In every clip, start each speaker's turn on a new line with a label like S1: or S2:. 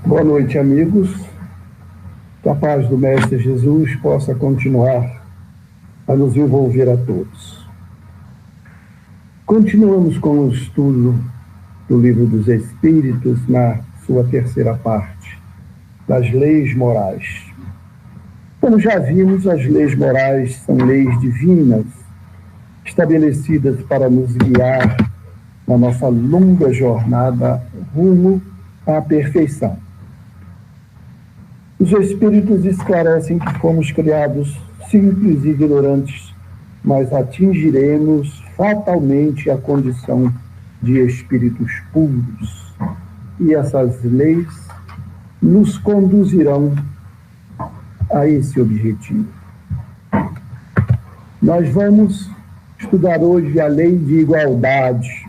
S1: Boa noite, amigos. Que a paz do Mestre Jesus possa continuar a nos envolver a todos. Continuamos com o estudo do Livro dos Espíritos, na sua terceira parte, das leis morais. Como já vimos, as leis morais são leis divinas, estabelecidas para nos guiar na nossa longa jornada rumo à perfeição. Os Espíritos esclarecem que fomos criados simples e ignorantes, mas atingiremos fatalmente a condição de espíritos puros. E essas leis nos conduzirão a esse objetivo. Nós vamos estudar hoje a lei de igualdade.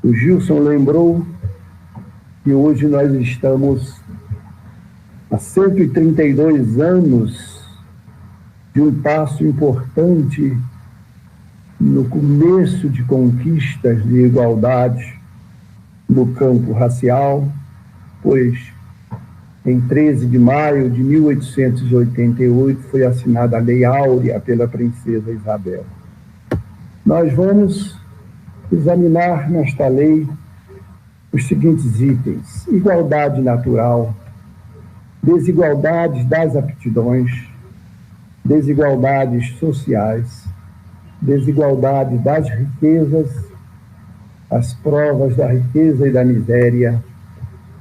S1: O Gilson lembrou que hoje nós estamos há 132 anos de um passo importante no começo de conquistas de igualdade no campo racial, pois em 13 de maio de 1888 foi assinada a Lei Áurea pela princesa Isabel. Nós vamos examinar nesta lei os seguintes itens: igualdade natural, desigualdades das aptidões, desigualdades sociais, desigualdade das riquezas, as provas da riqueza e da miséria,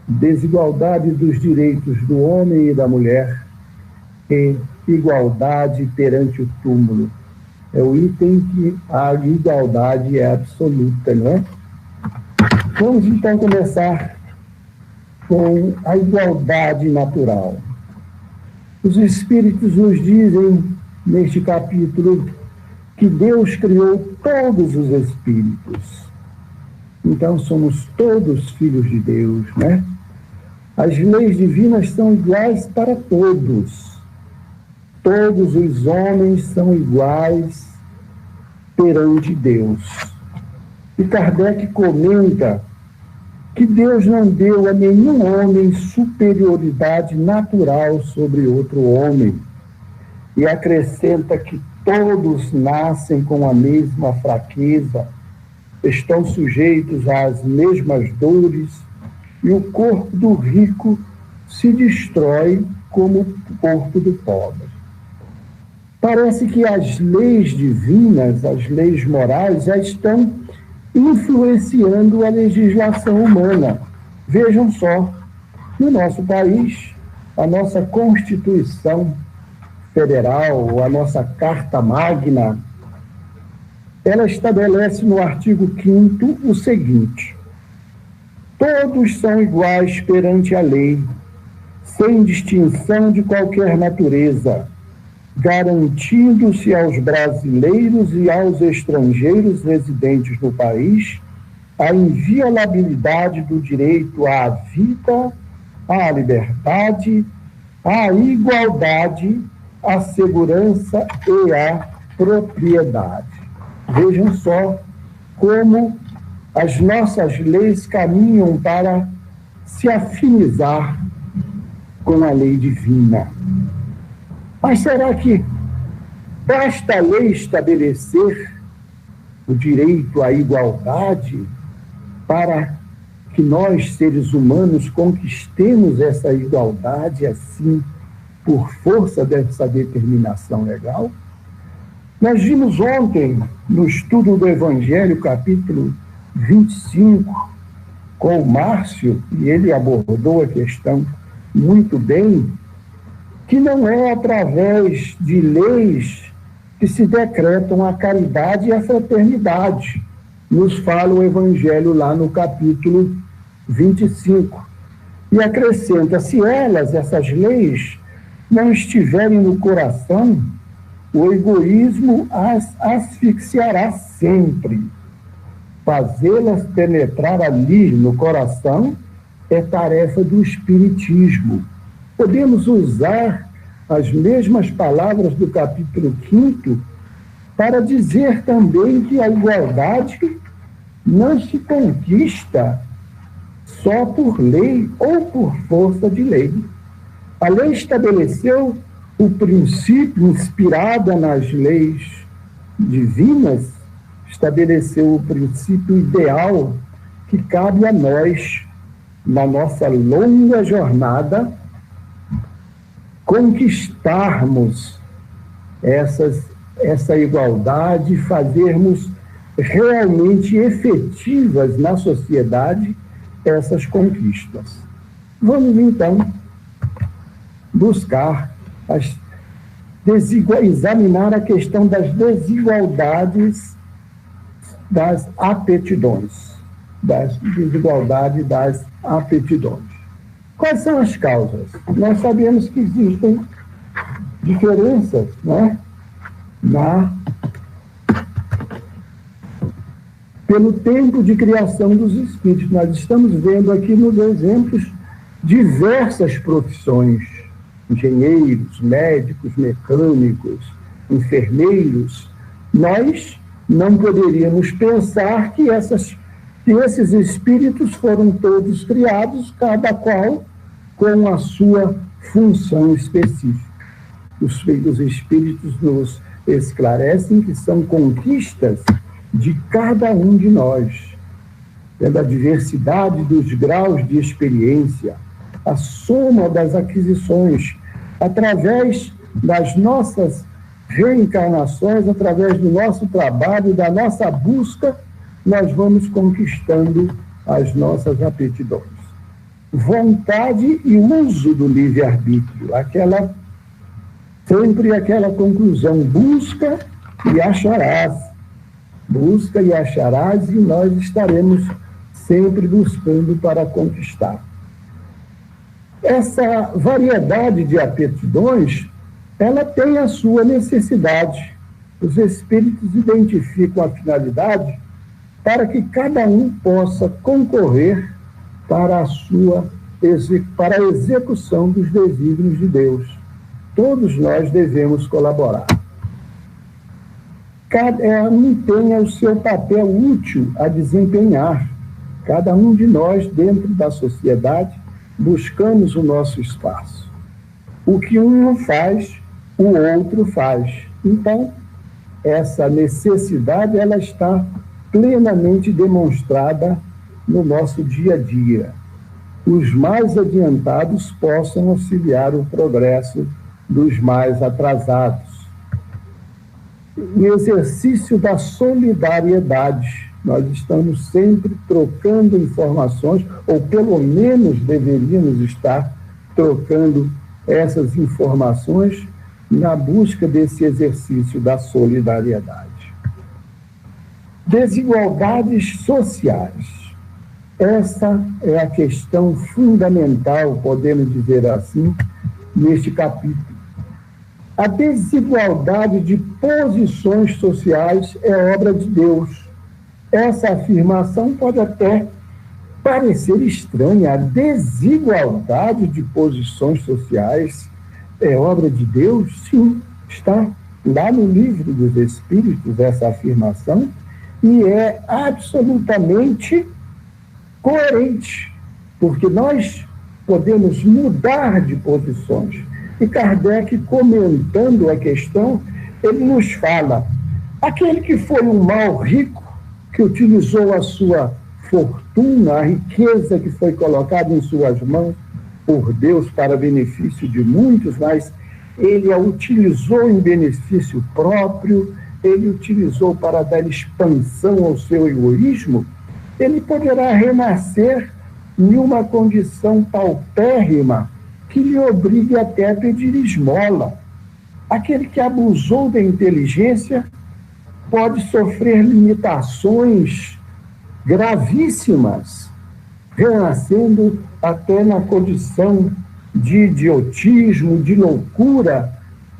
S1: desigualdade dos direitos do homem e da mulher e igualdade perante o túmulo. É o item que a igualdade é absoluta, não é? Vamos então começar com a igualdade natural. Os Espíritos nos dizem, neste capítulo, que Deus criou todos os espíritos. Então, somos todos filhos de Deus, né? As leis divinas são iguais para todos. Todos os homens são iguais perante Deus. E Kardec comenta que Deus não deu a nenhum homem superioridade natural sobre outro homem, e acrescenta que todos nascem com a mesma fraqueza, estão sujeitos às mesmas dores, e o corpo do rico se destrói como o corpo do pobre. Parece que as leis divinas, as leis morais, já estão influenciando a legislação humana. Vejam só, no nosso país, a nossa Constituição Federal, a nossa Carta Magna, ela estabelece no artigo 5º o seguinte: todos são iguais perante a lei, sem distinção de qualquer natureza, garantindo-se aos brasileiros e aos estrangeiros residentes no país a inviolabilidade do direito à vida, à liberdade, à igualdade, à segurança e à propriedade. Vejam só como as nossas leis caminham para se afinizar com a lei divina. Mas será que basta a lei estabelecer o direito à igualdade para que nós, seres humanos, conquistemos essa igualdade assim, por força dessa determinação legal? Nós vimos ontem, no estudo do Evangelho, capítulo 25, com o Márcio, e ele abordou a questão muito bem, que não é através de leis que se decretam a caridade e a fraternidade. Nos fala o Evangelho lá no capítulo 25. E acrescenta, se essas leis, não estiverem no coração, o egoísmo as asfixiará sempre. Fazê-las penetrar ali no coração é tarefa do Espiritismo. Podemos usar as mesmas palavras do capítulo 5º para dizer também que a igualdade não se conquista só por lei ou por força de lei. A lei estabeleceu o princípio inspirado nas leis divinas, estabeleceu o princípio ideal que cabe a nós, na nossa longa jornada, conquistarmos essa igualdade, fazermos realmente efetivas na sociedade essas conquistas. Vamos, então, buscar examinar a questão das desigualdades das aptidões, das desigualdades das aptidões. Quais são as causas? Nós sabemos que existem diferenças, né, pelo tempo de criação dos espíritos. Nós estamos vendo aqui nos exemplos diversas profissões: engenheiros, médicos, mecânicos, enfermeiros. Nós não poderíamos pensar que esses espíritos foram todos criados, cada qual com a sua função específica. Os espíritos nos esclarecem que são conquistas de cada um de nós, pela diversidade dos graus de experiência, a soma das aquisições, através das nossas reencarnações, através do nosso trabalho, da nossa busca, nós vamos conquistando as nossas aptidões. Vontade e uso do livre-arbítrio, sempre aquela conclusão: busca e acharás. Busca e acharás, e nós estaremos sempre buscando para conquistar. Essa variedade de aptidões, ela tem a sua necessidade. Os espíritos identificam a finalidade para que cada um possa concorrer para a execução dos desígnios de Deus. Todos nós devemos colaborar. Cada um tem o seu papel útil a desempenhar. Cada um de nós, dentro da sociedade, buscamos o nosso espaço. O que um não faz, o outro faz. Então, essa necessidade, ela está plenamente demonstrada no nosso dia a dia. Os mais adiantados possam auxiliar o progresso dos mais atrasados. O exercício da solidariedade. Nós estamos sempre trocando informações, ou pelo menos deveríamos estar trocando essas informações na busca desse exercício da solidariedade. Desigualdades sociais. Essa é a questão fundamental, podemos dizer assim, neste capítulo. A desigualdade de posições sociais é obra de Deus. Essa afirmação pode até parecer estranha. A desigualdade de posições sociais é obra de Deus? Sim, está lá no Livro dos Espíritos essa afirmação, e é absolutamente coerente, porque nós podemos mudar de posições. E Kardec, comentando a questão, ele nos fala: aquele que foi um mau rico, que utilizou a sua fortuna, a riqueza que foi colocada em suas mãos por Deus para benefício de muitos, mas ele a utilizou em benefício próprio, ele utilizou para dar expansão ao seu egoísmo, ele poderá renascer em uma condição paupérrima que lhe obrigue até a pedir esmola. Aquele que abusou da inteligência pode sofrer limitações gravíssimas, renascendo até na condição de idiotismo, de loucura,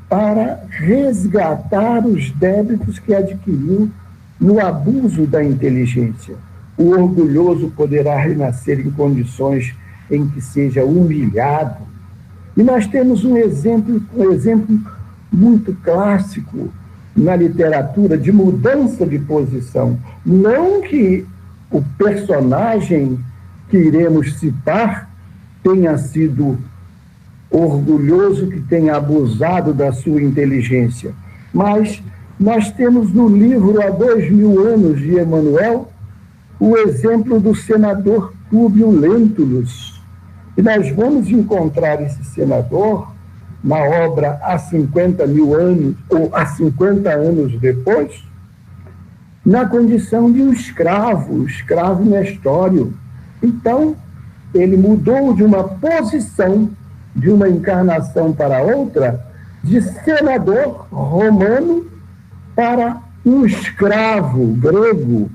S1: para resgatar os débitos que adquiriu no abuso da inteligência. O orgulhoso poderá renascer em condições em que seja humilhado. E nós temos um exemplo muito clássico na literatura de mudança de posição. Não que o personagem que iremos citar tenha sido orgulhoso, que tenha abusado da sua inteligência. Mas nós temos no livro Há 2000 anos de Emmanuel o exemplo do senador Públio Lentulus. E nós vamos encontrar esse senador na obra Há 50.000 anos, ou há 50 anos depois, na condição de um escravo nestório. Então, ele mudou de uma posição, de uma encarnação para outra, de senador romano para um escravo grego,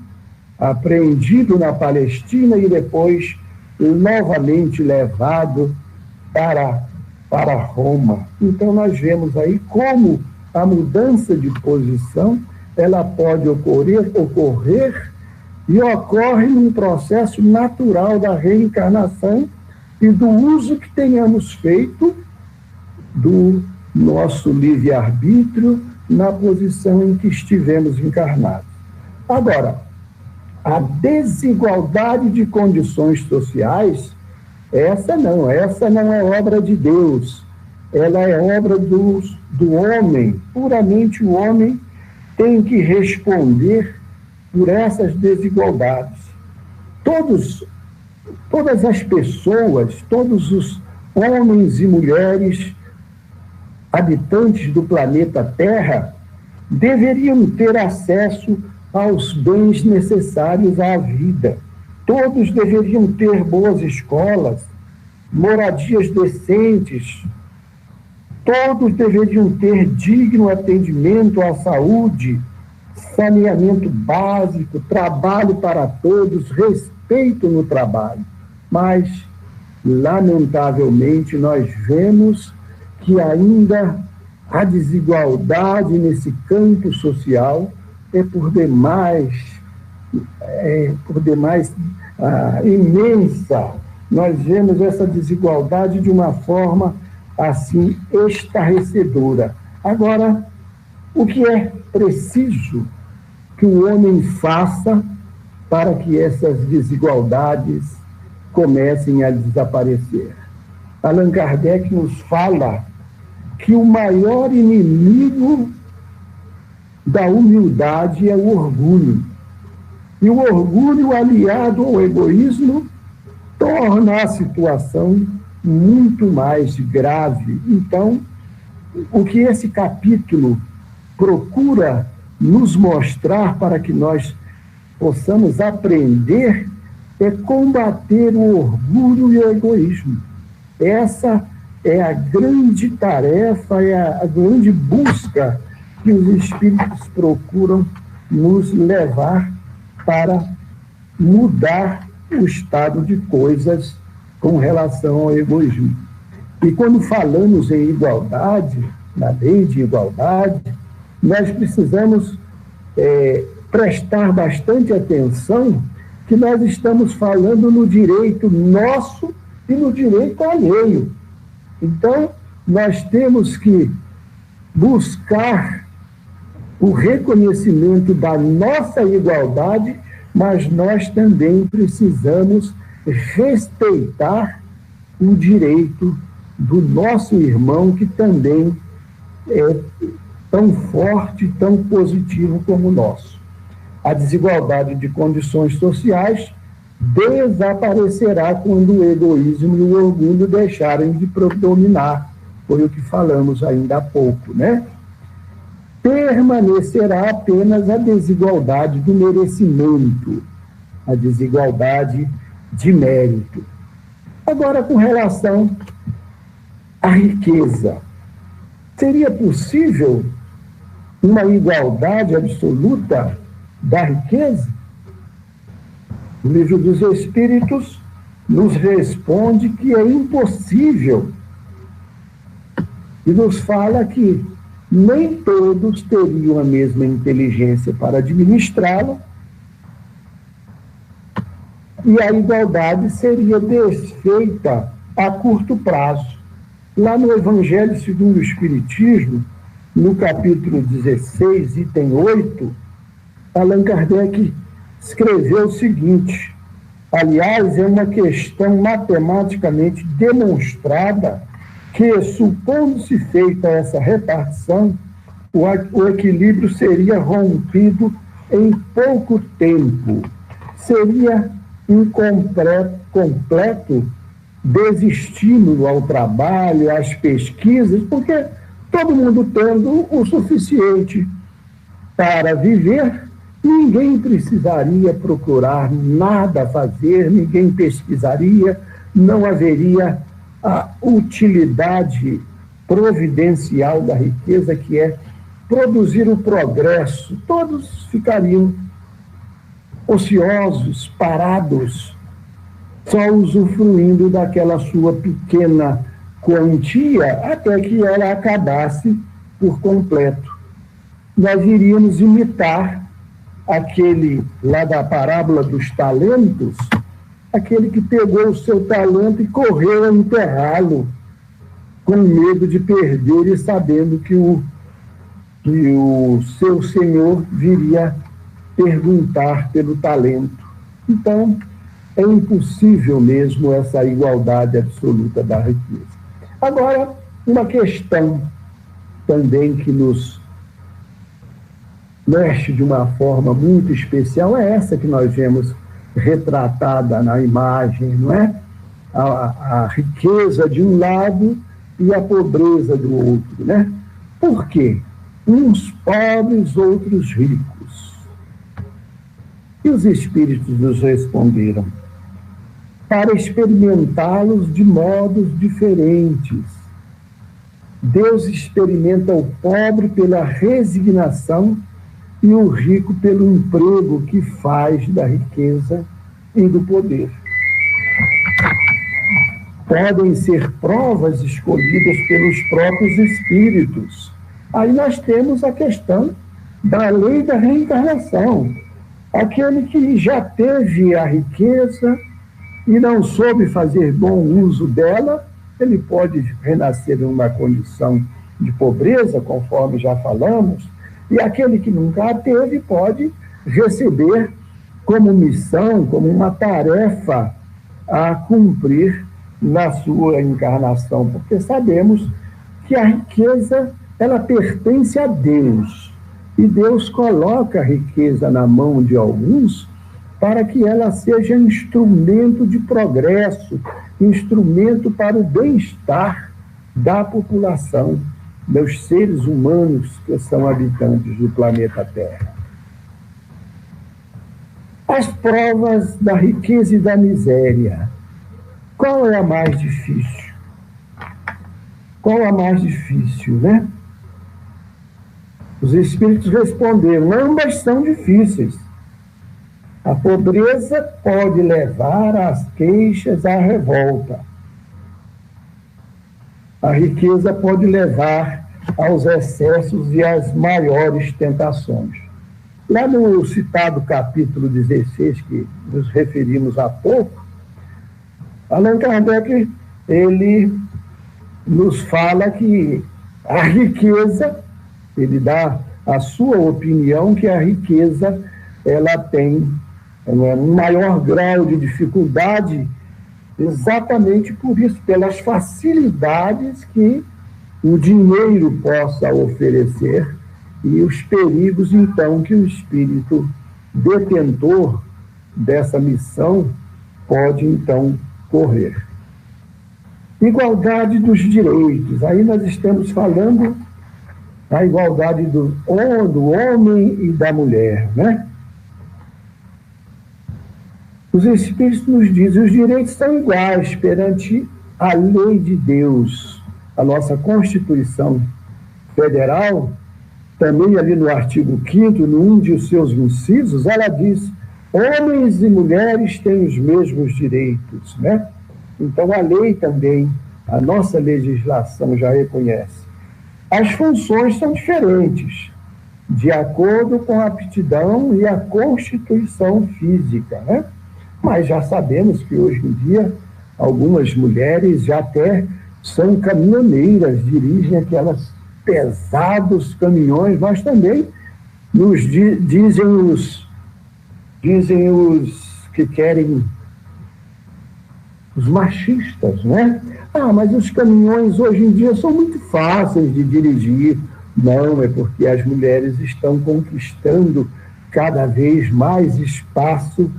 S1: apreendido na Palestina e depois novamente levado para Roma. Então, nós vemos aí como a mudança de posição ela pode ocorrer e ocorre num processo natural da reencarnação e do uso que tenhamos feito do nosso livre-arbítrio na posição em que estivemos encarnados. Agora, a desigualdade de condições sociais, essa não é obra de Deus, ela é obra do homem. Puramente o homem tem que responder por essas desigualdades. Todas as pessoas, todos os homens e mulheres habitantes do planeta Terra deveriam ter acesso aos bens necessários à vida. Todos deveriam ter boas escolas, moradias decentes. Todos deveriam ter digno atendimento à saúde, saneamento básico, trabalho para todos, respeito no trabalho. Mas, lamentavelmente, nós vemos que ainda a desigualdade nesse campo social é por demais imensa. Nós vemos essa desigualdade de uma forma assim estarrecedora. Agora, o que é preciso que o homem faça para que essas desigualdades comecem a desaparecer? Allan Kardec nos fala que o maior inimigo da humildade é o orgulho. E o orgulho, aliado ao egoísmo, torna a situação muito mais grave. Então, o que esse capítulo procura nos mostrar para que nós possamos aprender é combater o orgulho e o egoísmo. Essa é a grande tarefa, é a grande busca que os espíritos procuram nos levar para mudar o estado de coisas com relação ao egoísmo. E quando falamos em igualdade, na lei de igualdade, nós precisamos prestar bastante atenção que nós estamos falando no direito nosso e no direito alheio. Então, nós temos que buscar o reconhecimento da nossa igualdade, mas nós também precisamos respeitar o direito do nosso irmão, que também é tão forte, tão positivo como o nosso. A desigualdade de condições sociais desaparecerá quando o egoísmo e o orgulho deixarem de predominar. Foi o que falamos ainda há pouco, né? Permanecerá apenas a desigualdade do merecimento, a desigualdade de mérito. Agora, com relação à riqueza, seria possível uma igualdade absoluta da riqueza? O Livro dos Espíritos nos responde que é impossível e nos fala que nem todos teriam a mesma inteligência para administrá-la, e a igualdade seria desfeita a curto prazo. Lá no Evangelho segundo o Espiritismo, no capítulo 16, item 8, Allan Kardec escreveu o seguinte: Aliás, é uma questão matematicamente demonstrada que, supondo-se feita essa repartição, o equilíbrio seria rompido em pouco tempo. Seria um completo desestímulo ao trabalho, às pesquisas, porque todo mundo tendo o suficiente para viver, ninguém precisaria procurar nada a fazer, ninguém pesquisaria, não haveria a utilidade providencial da riqueza, que é produzir o progresso. Todos ficariam ociosos, parados, só usufruindo daquela sua pequena quantia até que ela acabasse por completo. Nós iríamos imitar aquele lá da parábola dos talentos, aquele que pegou o seu talento e correu a enterrá-lo, com medo de perder e sabendo que o seu senhor viria perguntar pelo talento. Então, é impossível mesmo essa igualdade absoluta da riqueza. Agora, uma questão também que nos mexe de uma forma muito especial é essa que nós vemos retratada na imagem, não é? A riqueza de um lado e a pobreza do outro, né? Por quê? Uns pobres, outros ricos. E os espíritos nos responderam: para experimentá-los de modos diferentes. Deus experimenta o pobre pela resignação e o rico pelo emprego que faz da riqueza e do poder. Podem ser provas escolhidas pelos próprios espíritos. Aí nós temos a questão da lei da reencarnação. Aquele que já teve a riqueza e não soube fazer bom uso dela, ele pode renascer numa condição de pobreza, conforme já falamos, e aquele que nunca a teve pode receber como missão, como uma tarefa a cumprir na sua encarnação, porque sabemos que a riqueza, ela pertence a Deus, e Deus coloca a riqueza na mão de alguns para que ela seja instrumento de progresso, instrumento para o bem-estar da população, dos seres humanos que são habitantes do planeta Terra. As provas da riqueza e da miséria. Qual é a mais difícil? Qual a mais difícil, né? Os espíritos responderam: ambas são difíceis. A pobreza pode levar às queixas, à revolta. A riqueza pode levar aos excessos e às maiores tentações. Lá no citado capítulo 16, que nos referimos há pouco, Allan Kardec, ele nos fala que a riqueza, ele dá a sua opinião que a riqueza, ela tem um maior grau de dificuldade, exatamente por isso, pelas facilidades que o dinheiro possa oferecer e os perigos, então, que o espírito detentor dessa missão pode, então, correr. Igualdade dos direitos. Aí nós estamos falando da igualdade do homem e da mulher, né? Os espíritos nos dizem: os direitos são iguais perante a lei de Deus. A nossa Constituição Federal, também ali no artigo 5º, num de seus incisos, ela diz: homens e mulheres têm os mesmos direitos, né? Então a lei também, a nossa legislação já reconhece. As funções são diferentes, de acordo com a aptidão e a constituição física, né? Mas já sabemos que hoje em dia algumas mulheres já até são caminhoneiras, dirigem aquelas pesados caminhões, mas também nos dizem os que querem os machistas, né? Ah, mas os caminhões hoje em dia são muito fáceis de dirigir. Não, é porque as mulheres estão conquistando cada vez mais espaço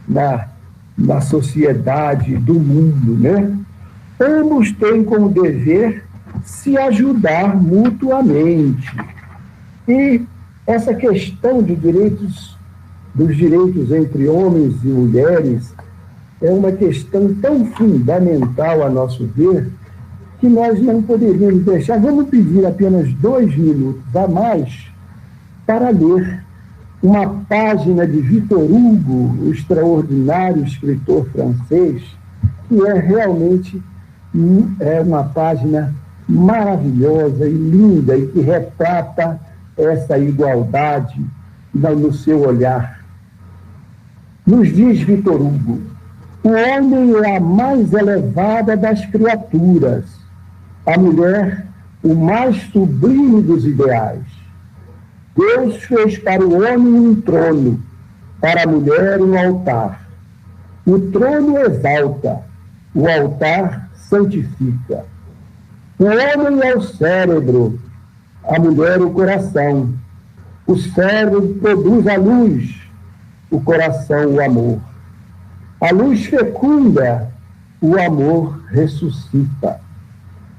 S1: na sociedade do mundo, né? Ambos têm como dever se ajudar mutuamente. E essa questão de dos direitos entre homens e mulheres é uma questão tão fundamental, a nosso ver, que nós não poderíamos deixar. Vamos pedir apenas 2 minutos a mais para ler uma página de Victor Hugo, o extraordinário escritor francês, que é realmente uma página maravilhosa e linda e que retrata essa igualdade no seu olhar. Nos diz Victor Hugo: o homem é a mais elevada das criaturas, a mulher o mais sublime dos ideais. Deus fez para o homem um trono, para a mulher um altar. O trono exalta, o altar santifica. O homem é o cérebro, a mulher o coração. O cérebro produz a luz, o coração o amor. A luz fecunda, o amor ressuscita.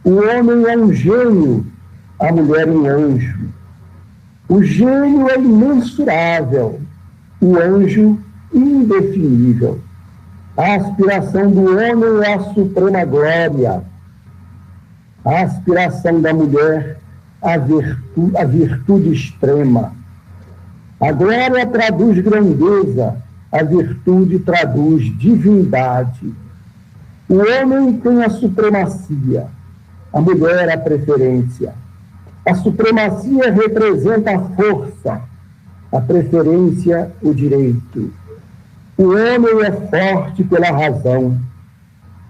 S1: O homem é um gênio, a mulher um anjo. O gênio é imensurável, o anjo indefinível. A aspiração do homem é a suprema glória. A aspiração da mulher, a virtude extrema. A glória traduz grandeza, a virtude traduz divindade. O homem tem a supremacia, a mulher a preferência. A supremacia representa a força, a preferência o direito. O homem é forte pela razão,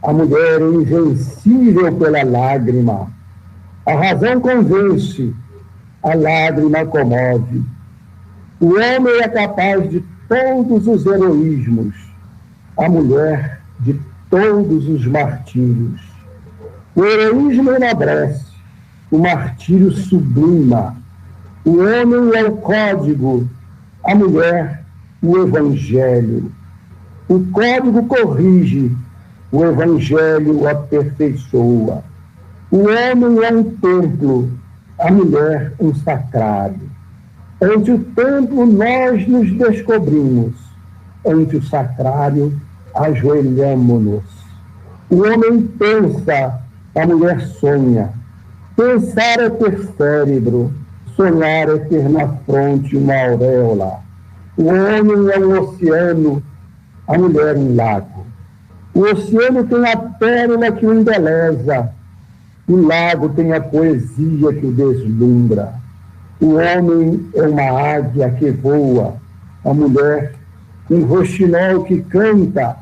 S1: a mulher é invencível pela lágrima. A razão convence, a lágrima comove. O homem é capaz de todos os heroísmos, a mulher de todos os martírios. O heroísmo enobrece, o martírio sublima. O homem é o código, a mulher o evangelho. O código corrige, o evangelho o aperfeiçoa. O homem é um templo, a mulher um sacrário. Ante o templo nós nos descobrimos, ante o sacrário ajoelhamo-nos. O homem pensa, a mulher sonha. Pensar é ter cérebro, sonhar é ter na fronte uma auréola. O homem é um oceano, a mulher um lago. O oceano tem a pérola que o embeleza, o lago tem a poesia que o deslumbra. O homem é uma águia que voa, a mulher um roxinol que canta.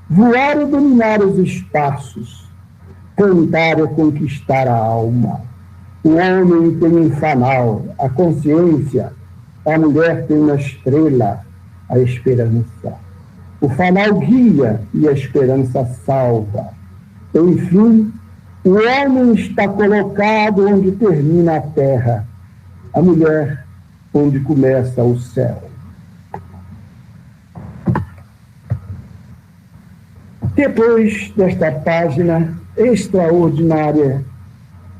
S1: Voar é dominar os espaços, cantar é conquistar a alma. O homem tem um fanal, a consciência, a mulher tem uma estrela, a esperança. O fanal guia e a esperança salva. Enfim, o homem está colocado onde termina a terra, a mulher onde começa o céu. Depois desta página extraordinária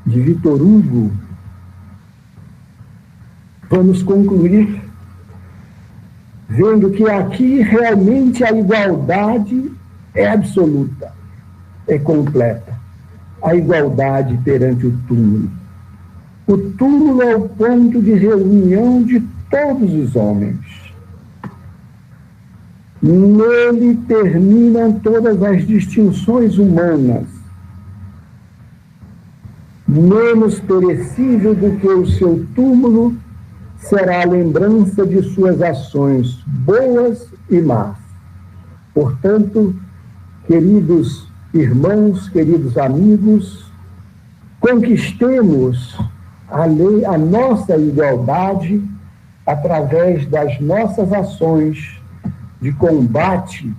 S1: de Victor Hugo, vamos concluir vendo que aqui realmente a igualdade é absoluta, é completa. A igualdade perante o túmulo. O túmulo é o ponto de reunião de todos os homens. Nele terminam todas as distinções humanas. Menos perecível do que o seu túmulo será a lembrança de suas ações boas e más. Portanto, queridos irmãos, queridos amigos, conquistemos a nossa igualdade através das nossas ações de combate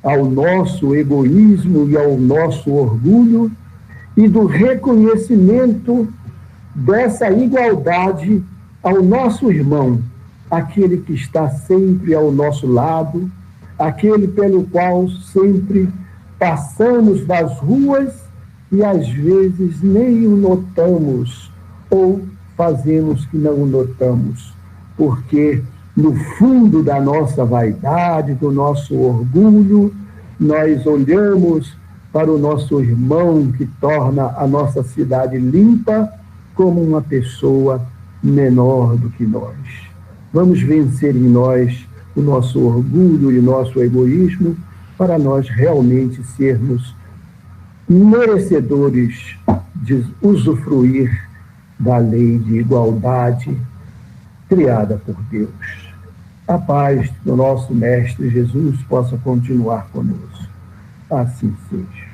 S1: ao nosso egoísmo e ao nosso orgulho e do reconhecimento dessa igualdade ao nosso irmão, aquele que está sempre ao nosso lado, aquele pelo qual sempre passamos nas ruas e às vezes nem o notamos ou fazemos que não o notamos, porque no fundo da nossa vaidade, do nosso orgulho, nós olhamos para o nosso irmão que torna a nossa cidade limpa como uma pessoa menor do que nós. Vamos vencer em nós o nosso orgulho e o nosso egoísmo para nós realmente sermos merecedores de usufruir da lei de igualdade criada por Deus. A paz do nosso Mestre Jesus possa continuar conosco. Assim seja.